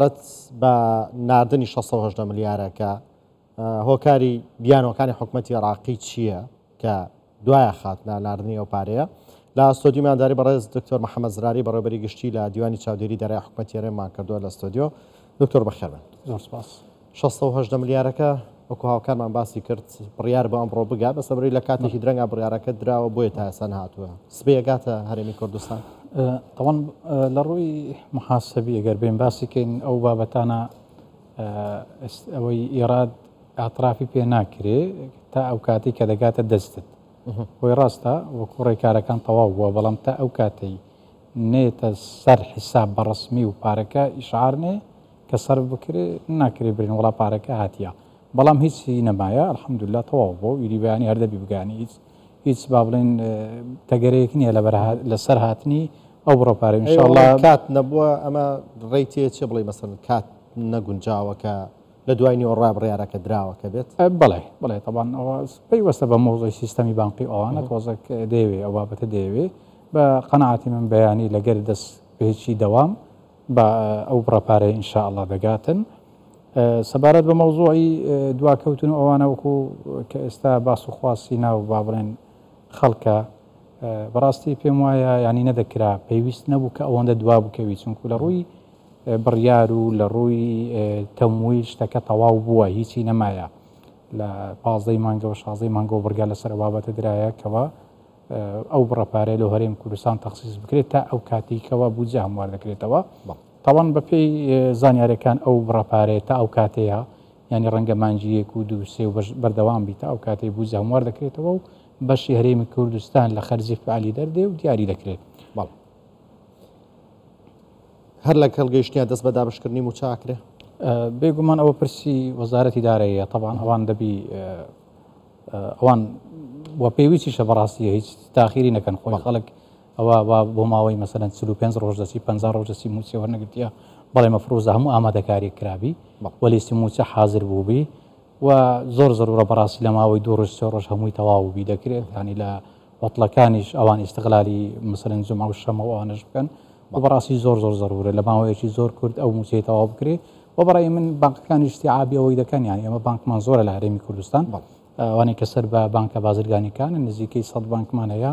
رەت بە ناردنی 680 ملیارە کە هۆکاری بیانەوەکانی حکوومەتی عێراقی چییە کە دوایە خاتنە ناردنی ئەو پارەیە لە ئەستۆدیۆ میانداری بەڕێز دکتۆر محەممەد زراری بەڕێوەبەری گشتی لە دیوانی چاودێری دەرای حکوومەتی هەرێممان کردووە لە ئەستۆدیۆ. دکتۆر بەخێربێن. زۆر سپاس. 680 ملیارەکە وەکو هاوکارمان باسی کرد بڕیار بە ئەمڕۆ بگا بە سەبری لە کاتێکی درەنگا بڕیارەکە درراوە بۆیە تا ئێستا هاتووە سبەیەگاتە هەرێمی کوردستان. طبعا لە ڕووی محاسبی ئەگەر بێن باسیکەین ئەو بابەتانە ئەوەی ئێراد ئاطرافی پێ ناکرێ تا ئەو کاتی کە دەگاتە دەستت بۆی ڕاستە وەکو ڕێکارەکان تەواو بووە بەڵام تا ئەو کاتەی نێتە سەر حیساب بەڕسمی و پارەکە ئیشعارنێ کە سەر بکرێ ناکرێ برین وڵا پارەکە هاتیە بەڵام هیچی نەمایە الحەمدوللا تەواو بۆ ئیری بەیانی هەردەبی بگانی هیچ با بڵێن تەگەرەیەک نییە لەسەر هاتنی ئەو بڕۆپارە ئینشاءالله کات نەبووە ئەمە ڕێیتێ چێ بڵێ مەسەن کات نەگونجاوەکە لە دوای نیوەڕای بڕیارەکە دراوەکە بێت. بڵێ طبعا ئەوە پەیوەستە بە مۆزۆی سیستەمی بانقی ئەوانە تۆزێک دەیەوێ ئەو بابەتە دەیەوێ بە قەناعەتی من بەیانی لەگەر دەست بهێکی دەوام بە ئەو بڕۆپارەیە ئینشاءالله دەگاتن. سەبارەت بە مەوزوعی دواکەوتن ئەوانە وەکو کە ئێستا باس و خواسی ناو با بڵێن خەڵکە بەڕاستی پێم وایە ینی نەدەکرا پێویست نەبوو کە ئەوەندە دوا بکەوی چونکو لە ڕووی بڕیار و لە ڕووی تەمویل شتەکە تەواو بووە هیچی نەمایە لە 15 مانگە و 16 مانگە و بڕگا لەسەر بابەتە درایە کەەوە ئەو بڕەپارەی لە هەرێم کوردستان تەخسیس بکرێت تا ئەو کاتێکەوە بودجە هەموار دەکرێتەوە. تاوان بەپێی زانیارەکان ئەو بڕەپارێت تا ئەو کاتەیە ینی ڕەنگە مانجیەک و دووسێ و بەردەوام بیت تا ئەو کاتەی بودجە هەموار دەکرێتەوە و بەشی هەرێمی کوردستان لە خەرجی فعالی دەردێ و دیاری دەکرێت. هەر لە کەڵگەیشتیان دەست بە دابشکردنی موچاکرێ بێگومان ئەوە پرسی وەزارەتی داراییە طبعاً ئەوان دەبی ئەوان وە پێویستیشە بەڕاستیە هیچ تاخیری نەکەن خۆی خەڵک ئەوە بۆ ماوەی مەسەرەن 35 ڕۆژ دەچی 50 ڕۆژ دەچی موچێ وەرنەگرتیە بەڵێ مەفرۆزە هەموو ئامادەکاری کرابی وەلیستی موچە حاضر بووبی و زۆر زەرورە بەڕاستی لە ماوەی 2 ڕۆژ 3 ڕۆژ هەمووی تەواوبی دەکرێت ینی لە وەتڵەکانیش ئەوان ئیستیغلالی مەسەرەن جومعە و شەمە و ئەوانەش بکەن و بەڕاستی زۆر زەرورە لە ماوەیەکی زۆر کورت ئەو موچەی تەواو بکرێت و بەڕای من بانکەکانی استیعابی ئەوەی دەکەن یانی ئەمە بانکمان زۆرە لە هەرێمی کوردستان ئەوانەی کە سەر بە بانکە بازرگانیەکانە نزیکەی 100 بانکمان هەیە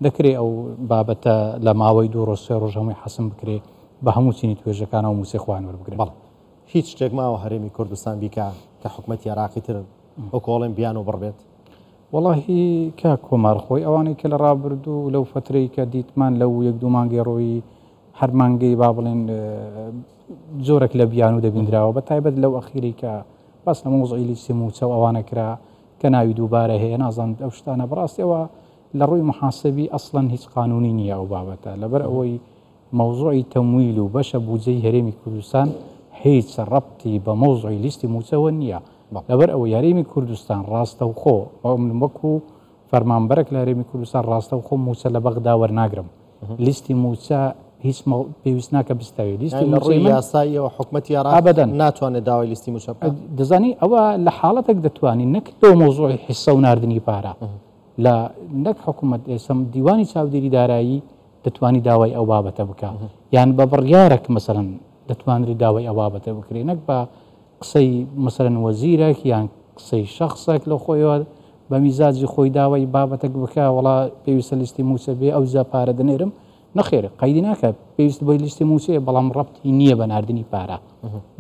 دەکرێت ئەو بابەتە لە ماوەی 2 ڕۆژ 3 ڕۆژ هەمووی حەسم بکرێت بە هەموو چینی توێژەکانەوە موچەی خوان وەربگرێت. هیچ شتێک ماوە هەرێمی کوردستان بیکە کە حکوومەتی عێراقی تر وەکۆڵێن بیان و بڕبێت. وەڵاهی کا کۆمارخۆی ئەوانەی کە لە ڕابردوو لەو فترەی کە دیتمان لەو 1-2 مانگی ڕۆیی هەر مانگەی با بڵێن جۆرێک لە بیان و دەبیندراوە بە تایبەت لەو ئەخیری کە باس لە مۆزعی لیستی موچە و ئەوانە کرا کە ناوی دووبارە هەیە نازان ئەو شتانە بەڕاستیەوە لە ڕووی محاسبی ئەسڵەن هیچ قانونی نییە ئەو بابەتە لەبەر ئەوەی مەوزوعی تەمویل و بەشە بودجەی هەرێمی کوردستان هیچ ڕەبتی بە مۆزعی لیستی موچەوە نییە لەبەر ئەوە یاریمی کوردستان ڕاستە و خۆ وەکو فەرمانبەرێک لە هەرێمی کوردستان ڕاستە و خۆ موچە لە بەغدا وەرناگرم لیستی موچە هیچ پێویست ناکە بستاوێت لیستی ڕووی یاساییەوە حکوومەتی عێراق ناتوانێت داوای لیستی موچە دەزانی ئەوە لە حاڵەتێک دەتوانین نەک تۆ مۆزوعی حیسە و ناردنی پارە لە نەک حکوومەت ئێسم دیوانی چاودێری دارایی دەتوانی داوای ئەو بابەتە بکە یان بە بڕیارێک مەسەرەن دەتوانری داوای ئەو بابەتە بکرێ نەک بە قسەی مەسەرەن وەزیرێک یان قسەی شەخصێک لە خۆیەوە بە میزاجی خۆی داوای بابەتێک بکە وڵا پێویستە لیستی موچە بێ ئەو جا پارە دەنێرم نەخێر قەیدی ناکە پێویست بۆی لیستی موچەیە بەڵام ڕەبتی نییە بە ناردنی پارە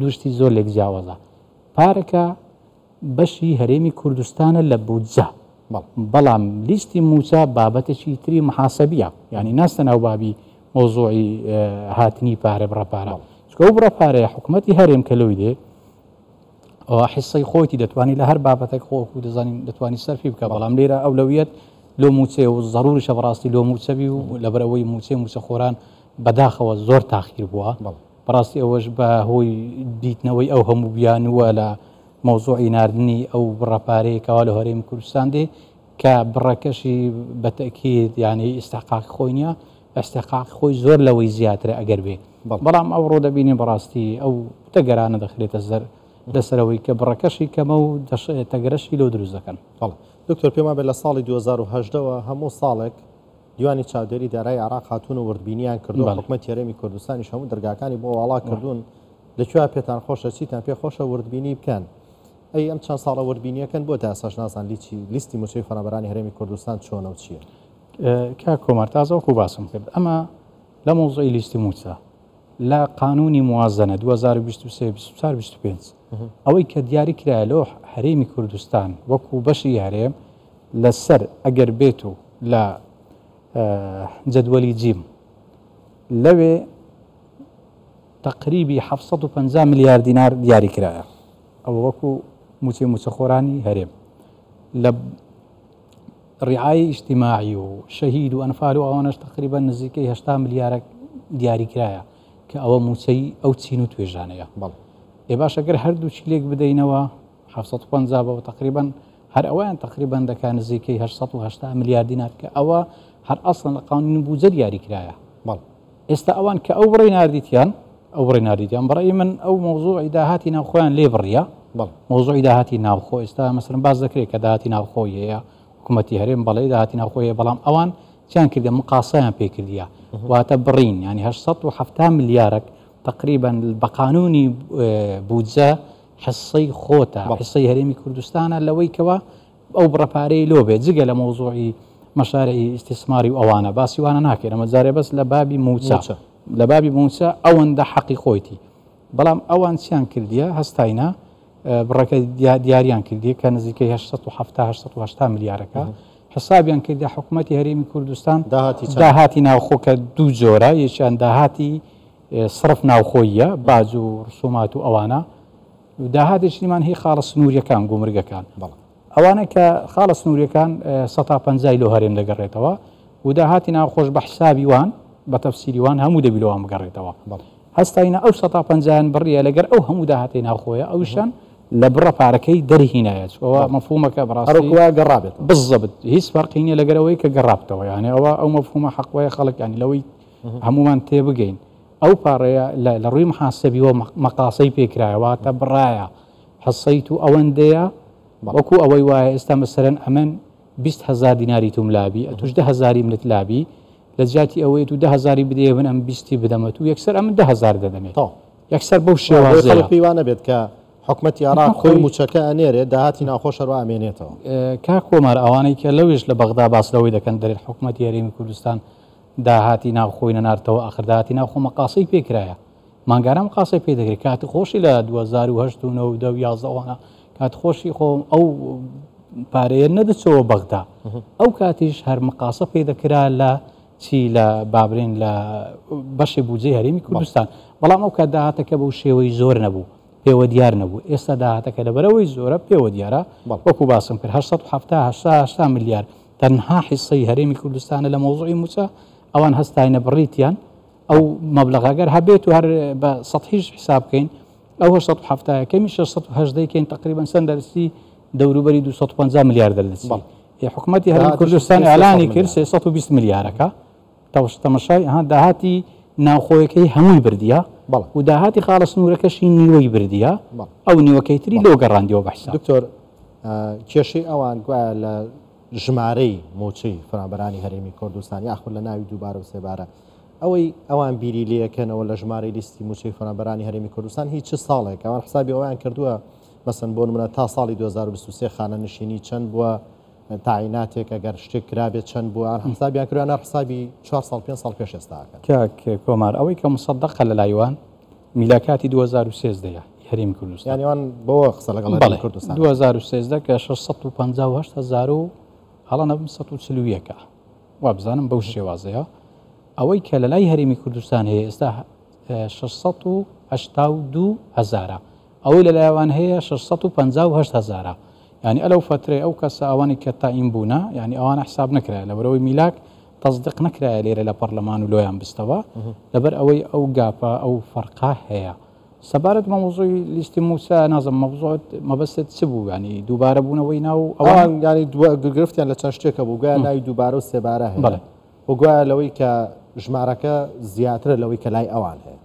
دوشتی زۆر لێک جیاوازە پارەکە بەشی هەرێمی کوردستانە لە بودجە بەڵام لیستی موچە بابەتێکی تری محاسبیە ینی ناستە ناو بابی مۆزوعی هاتنی پارە بڕەپارە چکە ئەو بڕەپارەیە حکوومەتی هەرێم کە لەوی دێ ئەوە حیسەی خۆیتی دەتوانانی لە هەر بابەتێک خۆکو دەزانین دەتوانی سەرفی بکە بەڵام لێرە ئەولەویەت لۆ موچێ و ضروریشە بەڕاستی لۆ موچەبی و لەبەرەوەی موچە خۆران بەداخەوە زۆر تاخیر بووە بەڕاستی ئەوەش بە هۆی دیتنەوەی ئەو هەموو بیانوە لە مەوزوعی ناردنی ئەو بڕەپارەیەکەوە لە هەرێمی کوردستان دێ کە بڕەکەشی بەتەکید یانی ئستحقاق خۆی نییە ئەستحقاق خۆی زۆر لەوەی زیاترە ئەگەر بێ بەڵام ئەو ڕۆ دەبینێ بەڕاستی ئەو تەگەرانە دەخرێتە زەر لەسەرەوەی کە بڕەکەشی کەمە و تەگەرەشی لەو دروست دەکەن. دکتۆر پێما بێت لە ساڵی 2010ەوە هەموو ساڵێک دیوانی چاودێری دارای عراق هاتوون و وردبینیان کردو حکومەتی هەرێمی کوردستانیش هەموو دەرگاکانی بۆ واڵا کردوون لەکوێ پێتان خۆشە چیتان پێ خۆشە وردبینی بکەن ئەی ئەم چەند ساڵە وردبینیەکەن بۆ تا ئێستاش نازان لیستی موچەی فەرهەمبەرانی هەرێمی کوردستان چۆنە و چییە؟ کاک کۆمار تازەوەکو باسم کرد ئەمە لە مۆزۆی لیستی موچە لە قانونی موازنە 2023 ئەوەی کە دیاری کرایە لەوە هەرێمی کوردستان وەکو بەشی هەرێم لەسەر ئەگەر بێت و لە جەدوەلی جیم لەوێ تقریبی 750 ملیار دینار دیاری کرایە ئەوە وەکو موچەخۆرانی هەرێم لە ڕیعای ئیجتیماعی و شەهید و ئەنفال و ئەوانش تقریبا نزیکەی 80 ملیارە دیاری کرایە کە ئەوە موچەی ئەو چین و توێژانەیە ێ باش ئەگەر هەردوو چیلێک بدەینەوە 750 بەوە تقریبا هەر ئەویان تقریبا دەکات نزیکەی 880 ملیار دینار کە ئەوە هەر ئەسڵن لە قانون بوجە دیاری کرایە ئێستا ئەوان کە ئەو بڕی ناردیتیان بەڕێی من ئەو مۆزوعی داهاتی ناوخۆیان لێ بڕیە مۆزوعی داهاتی ناوخۆ ئێستا مەسەرن باز دەکرێت کە داهاتی ناوخۆی هەیە حکوومەتی هەرێم بەڵێ داهاتی ناوخۆیە بەڵام ئەوان چیان کردە مقاسەیان پێکردیە واتە بڕین ینی 870 ملیارێک تقریبا بە قانونی بودجە حسەی خۆتە حسەی هەرێمی کوردستانە لەوەی کەوە ئەو بڕەپارەی لۆ بێت جگە لە مۆزوعی مەشارعی ئیستیسماری و ئەوانە باسیوانە ناکرێت ئەمە جارێ بەس لە بابی موچە ئەوەندە حەقی خۆیتی بەڵام ئەوان چیان کردیە هەستاینە بڕەکە دیاریان کردی کە نزیکەی 870 ملیارەکە حسابیان کردی حکوومەتی هەرێمی کوردستان داهاتی ناوخۆکە دوو جۆرە یەکیان داهاتی صرف ناوخۆیە باج و ڕسومات و ئەوانە داهاتی شتیمان هی خاڵە سنووریەکان گومرگەکان ئەوانە کە خاڵە سنووریەکان 150 لۆ هەرێم دەگەڕێتەوە و داهاتی ناوخۆش بە حسابی وان بە تەفسیری وان هەموو دەبیلەوە بگەڕێتەوە هەستاینە ئەو 150 بڕیە لەگەر ئەو هەموو داهاتی ناوخۆیە ئەوشان لە بڕە پارەکەی دەرهینایەت ئەوە مەفهومەکە بڕاستیوە گەڕابێت بزەبت هیچ فەرقینە لەگەرەوەی کە گەڕابتەوە یعنی ئەوە ئەو مەفهومە حەقوەیە خەڵک ینی لەوەی هەمومان تێبگەین ئەو پارەیە لە ڕووی محاسبیەوە مەقاسی پێکرایەوەتە بڕایە حسەیت و ئەوەندەیە وەکو ئەوەی وایە ئێستا مەسەرەن ئەمن 20,000 دیناری توملابی ئەتوش 10,000 منت لابی لە جاتی ئەوەی تو 10,000 بدێ من ئەم 20 بدەمەت و یەکسەر ئەمن 10,000 دەدەمێت یەکسەر بەو شێوازەیە پێیوانە بێت کە حکوومەتی عێراق خۆی موچەکە ئەنێرێت داهاتی ناوخۆش ڕوا ئەمێنێتەوە کا کۆمار ئەوانەی کە لەوێش لە بەغدا باسلەوەی دەکەن دەرێت حکوومەتی هەرێمی کوردستان داهاتی ناوخۆی نەناردەوە ئاخر داهاتی ناوخۆ مەقاسی پێکرایە مانگانە مەقاسی پێ دەگرێت کاتی خۆشی لە 2008 و 2011 کات خۆشی خۆم ئەو پارەیە نەدەچەوە بەغدا ئەو کاتیش هەر مەقاسە پێ دەکرا لە چی لە بابرین لە بەشی بودجەی هەرێمی کوردستان بەڵام ئەو کات داهاتەکە بەو شێوەی زۆر نەبوو پێوە دیار نەبوو ئێستا داهاتەکە لەبەرەوەی زۆرە پێوە دیارە وەکو باسم کرد 870 ملیار تەنها حیسەی هەرێمی کوردستانە لە مۆزوعی موچە ئەوان هەستاینە بڕیتیان ئەو مەبلەغەگەر هەبێت و هەر بە سەدهیش حساب بکەین ئەو 870 کەمی 680 کەین تقریبا سند دەرسی دەوروبەری 250 ملیار دەرسی حکوومەتی هەرێمی کوردستان ئەعلانی کرد 320 ملیارەکە تەمەشای داهاتی ناوخۆیەکەی هەمووی بردیە و داهاتی خاڵە سنوورەکەشی نیوەی بردیە ئەو نیوەکەی تری لەو گەڕاندیەوە بەحساب دکتۆر کێشەی ئەوان گوایە لە ژمارەی موچەی فەرهەمبەرانی هەرێمی کوردستان یاخود لە ناوی دووبارە و سێبارە ئەوەی ئەوان بیری لەکەنەوە لە ژمارەی لیستی موچەی فەرهەمبەرانی هەرێمی کوردستان هیچ ساڵێک ئەوان حسابی ئەویان کردووە مەسەن بۆ نمونە تا ساڵی 2023 خانە نشینی چەند بووە تاعیناتێک ئەگەر شتێک کرابێت چەند بووە حسابیان کردوانە حسابی 4 ساڵ 5 ساڵ پێش ئێستاکەن کاک کۆمار ئەوەی کە مصدقە لە لایوان میلاکاتی 2013 هەرێمی کوردستان یانیوان بۆ قسە لەگەڵ کوردستان 2013 کە 658,000 و هەڵە 940 وابزانم بەو شێوازەیە ئەوەی کە لە لای هەرێمی کوردستان هەیە ئێستا 682,000 ئەوەی لە لایوان هەیە 658,000 ینی ئەلەو فترێ ئەو کەسە ئەوانی کە تایم بوونە ینی ئەوانە حساب نەکرای لەبەرەوەی میلاک تەصدیق نەکرایە لێرە لە پەرلەمان و لۆیان بستەوە لەبەر ئەوەی ئەو گاپە ئەو فەرقا هەیە سەبارەت مەموزۆی لیستی موچە نازم مەبزۆت مەبەستت چ بوو ینی دووبارە بوونەوەی ناو ئەوان ینی گرفتیان لە چەند شتێکە بوو گویا ناوی دووبارە و سێبارە هەیە وگوایە لەوەی کە ژمارەکە زیاترە لەوەی کە لای ئەوان هەیە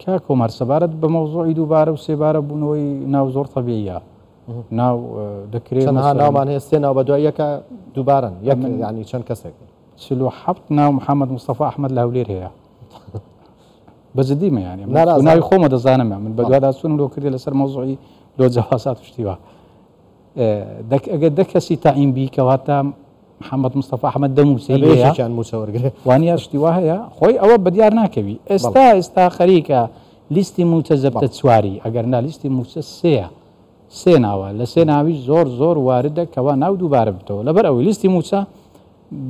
کا کۆمەر سەبارەت بە مەوزۆی دووبارە و سێبارە بوونەوەی ناو زۆر تەبیعیە ناو دەکرێت ناومان هەیە سێ ناو بە دوای یەکە دووبارن یەک ینی چەند کەسێک 47 ناو محەممەد مستەفا ئەحمەد لە هەولێر هەیە بەجددیمە یانی ناڕازم. ناوی خۆمە دەزانم من بە دوواداچون لۆ کردی لەسەر مەوزوعی لۆ جەواسات شتیوە ئەگەر دە کەسی تاعین بی کەواتە محەممەد مستەفا ئەحمەد دەم بێژێکیان موچە وەرگێ وانە شتیوا هەیە خۆی ئەوە بەدیار ناکەوی ئێستا خەریکە لیستی موچە زەبتە چواری ئەگەر نا لیستی موچە سێ ناوە لە سێ ناوی زۆر واردە کەوا ناو دووبارە بتەوە لەبەر ئەوەی لیستی موچە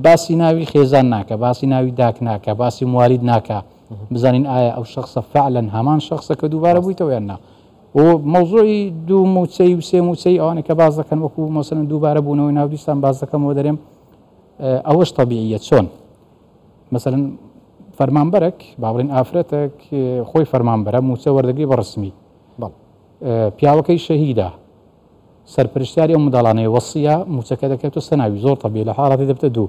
باسی ناوی خێزان ناکە باسی ناوی داک ناکە باسی موالید ناکە بزانین ئایا ئەو شخصە فعلەن هەمان شخصە کە دووبارە بوویتەوە یان نا و مەوزوعی دوو موچەی و سێ موچەی ئەوانە کە باز دەکەن وەکو مەسەلەن دووبارە بوونەوەی ناودیستان باز دەکەمەوە دەرێم ئەوەش تەبیعیە چۆن مەسەلەن فەرمانبەرێک باڵین ئافرەتێک خۆی فەرمانبەرە موچە وەردەگری بە ڕسمی پیاوەکەی شەهیدا سەرپرشتیاری ئەو منداڵانەیە وەسیە موچەکە دەکەوێتە سەناوی زۆر تەبیعی لە حاڵەتی دەبتە دوو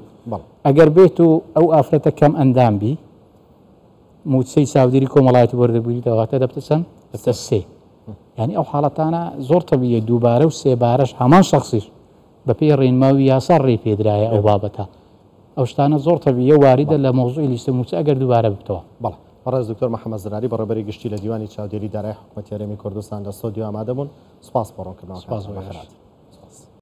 ئەگەر بێت و ئەو ئافرەتە کەم ئەندام بی موچەی چاودێری کۆمەڵایەتی وەردەبووی دەواتە دەبتە چەند دەبتە سێ یعنی ئەو حاڵەتانە زۆر تەبیعیە دووبارە و سێبارەش هەمان شخصیش بەپێی ڕێنماوی یاسا ڕێ پێدرایە ئەو بابەتە ئەو شتانە زۆر تەبیعیە واریدە لە مەوزوعی لیستە موچە ئەگەر دووبارە بکەوە بەڵێ ڕێز دکتۆر محەممەد زراری بەڕێبەری گشتی لە دیوانی چاودێری دارای حکوومەتی هەرێمی کوردستان لە ستۆدیۆ ئامادەبوون سپاس بۆ ڕوونکردنەوە.